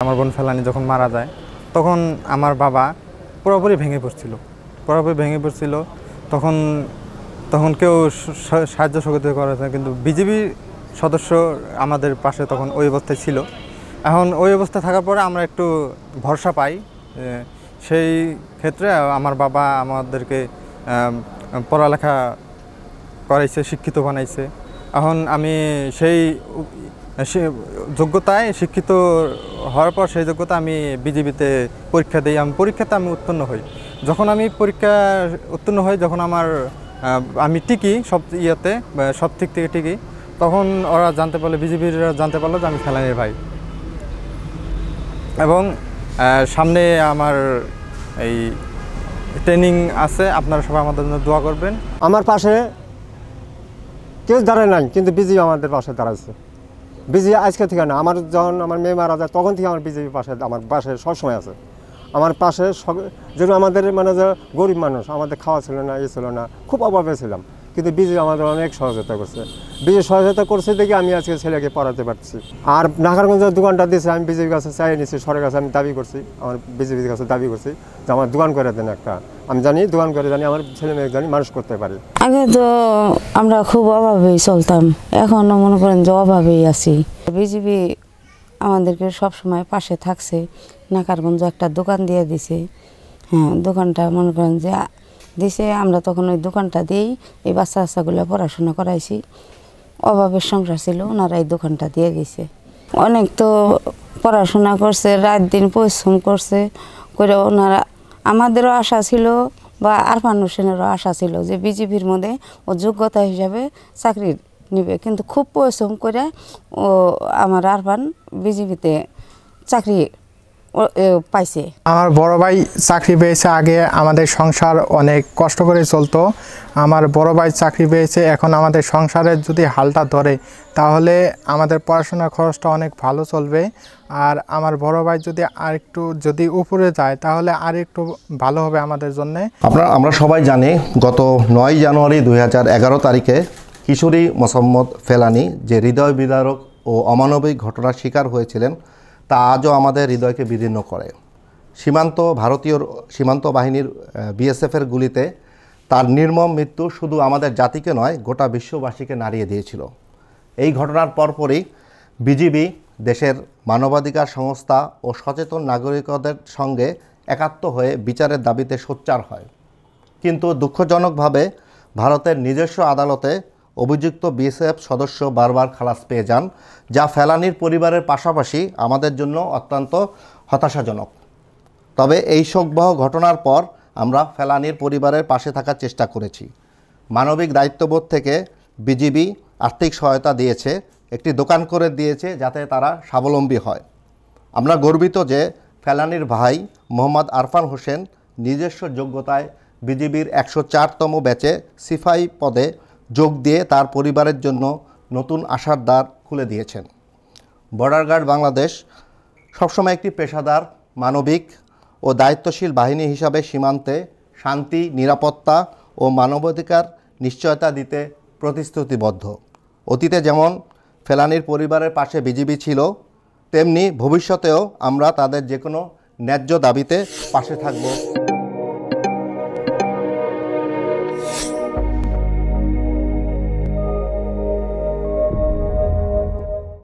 আমার বোন ফেলানি যখন মারা যায় তখন আমার বাবা পুরোপুরি ভেঙে পড়ছিল। তখন তখন কেউ সাহায্য সহযোগিতা করেছে, কিন্তু বিজেপি সদস্য আমাদের পাশে তখন ওই অবস্থায় ছিল। এখন ওই অবস্থা থাকার পরে আমরা একটু ভরসা পাই। সেই ক্ষেত্রে আমার বাবা আমাদেরকে পড়ালেখা করাইছে, শিক্ষিত বানাইছে। এখন আমি সেই যোগ্যতায় শিক্ষিত হওয়ার পর সেই যোগ্যতা আমি বিজেপিতে পরীক্ষা দিই। পরীক্ষাতে আমি উত্তীর্ণ হই। যখন আমি পরীক্ষা উত্তীর্ণ হই, যখন আমি টিকি সব দিক থেকে টিকি, তখন ওরা জানতে পারলো, বিজেপিরা জানতে পারলো যে আমি ফেলানির ভাই। এবং সামনে আমার এই ট্রেনিং আছে, আপনারা সবাই আমাদের জন্য দোয়া করবেন। আমার পাশে কেউ দাঁড়ায় নাই, কিন্তু বিজেপি আমাদের পাশে দাঁড়াচ্ছে। বিজেপি আজকে থেকে না, যখন আমার মেয়ে মারা যায় তখন থেকে আমার বিজেপি পাশে, আমার পাশে সবসময় আছে। আমার পাশে যেন আমাদের মানে যে গরিব মানুষ, আমাদের খাওয়া ছিল না, ছিল না, খুব অভাবে ছিলাম, কিন্তু বিজেপি আমাদের অনেক সহযোগিতা করছে। বিজেপি সহযোগিতা করছে দেখে আমি আজকে ছেলেকে পড়াতে পারছি। আর নাগারগঞ্জের দোকানটা দিয়েছে, আমি বিজেপির কাছে চাই নিয়েছি, সরকারের কাছে আমি দাবি করছি, আমার বিজেপির কাছে দাবি করছি যে আমার দোকান করে দেন একটা। আমি জানি দোকান করে জানি আমার ছেলে মেয়ে জানি মানুষ করতে পারি। আগে তো আমরা খুব অভাবেই চলতাম, এখনও মনে করেন যে অভাবেই আছি। বিজেপি আমাদেরকে সবসময় পাশে থাকছে। নাকারগঞ্জ একটা দোকান দিয়ে দিছে, হ্যাঁ, দোকানটা মনে করেন যে দিছে, আমরা তখন ওই দোকানটা দিয়েই এই বাচ্চাগুলো পড়াশোনা করাইছি। অভাবের সংসার ছিল, ওনারা এই দোকানটা দিয়ে গেছে। অনেক তো পড়াশোনা করছে, রাত দিন পরিশ্রম করছে করে ওনারা। আমাদেরও আশা ছিল বা আরফান হোসেনেরও আশা ছিল যে বিজেপির মধ্যে ও যোগ্যতা হিসাবে চাকরি নিবে, কিন্তু খুব পরিশ্রম করে ও আমার আরফান বিজেপিতে চাকরি পাইছে। আমার বড় ভাই চাকরি পেয়েছে। আগে আমাদের সংসার অনেক কষ্ট করে চলতো, আমার বড় ভাই চাকরি পেয়েছে। এখন আমাদের সংসারের যদি হালটা ধরে তাহলে আমাদের পড়াশোনার খরচটা অনেক ভালো চলবে। আর আমার বড় ভাই যদি উপরে যায় তাহলে আর একটু ভালো হবে আমাদের জন্যে। আমরা সবাই জানি গত 9 জানুয়ারি 2011 তারিখে কিশোরী মোসাম্মদ ফেলানি যে হৃদয় বিদারক ও অমানবিক ঘটনার শিকার হয়েছিলেন, তা আজও আমাদের হৃদয়কে বিদীর্ণ করে। ভারতীয় সীমান্ত বাহিনীর বিএসএফের গুলিতে তার নির্মম মৃত্যু শুধু আমাদের জাতিকে নয়, গোটা বিশ্ববাসীকে নাড়িয়ে দিয়েছিল। এই ঘটনার পরপরই বিজিবি দেশের মানবাধিকার সংস্থা ও সচেতন নাগরিকদের সঙ্গে একাত্ম হয়ে বিচারের দাবিতে সোচ্চার হয়। কিন্তু দুঃখজনকভাবে ভারতের নিজস্ব আদালতে অভিযুক্ত বিএসএফ সদস্য বারবার খালাস পেয়ে যান, যা ফেলানির পরিবারের পাশাপাশি আমাদের জন্য অত্যন্ত হতাশাজনক। তবে এই শোকবহ ঘটনার পর আমরা ফেলানির পরিবারের পাশে থাকার চেষ্টা করেছি। মানবিক দায়িত্ববোধ থেকে বিজিবি আর্থিক সহায়তা দিয়েছে, একটি দোকান করে দিয়েছে যাতে তারা স্বাবলম্বী হয়। আমরা গর্বিত যে ফেলানির ভাই মোহাম্মদ আরফান হোসেন নিজস্ব যোগ্যতায় বিজিবির 104তম ব্যাচে সিপাহী পদে যোগ দিয়ে তার পরিবারের জন্য নতুন আশার দ্বার খুলে দিয়েছেন। বর্ডার গার্ড বাংলাদেশ সবসময় একটি পেশাদার, মানবিক ও দায়িত্বশীল বাহিনী হিসাবে সীমান্তে শান্তি, নিরাপত্তা ও মানবাধিকার নিশ্চয়তা দিতে প্রতিশ্রুতিবদ্ধ। অতীতে যেমন ফেলানির পরিবারের পাশে বিজিবি ছিল, তেমনি ভবিষ্যতেও আমরা তাদের যে কোনো ন্যায্য দাবিতে পাশে থাকব।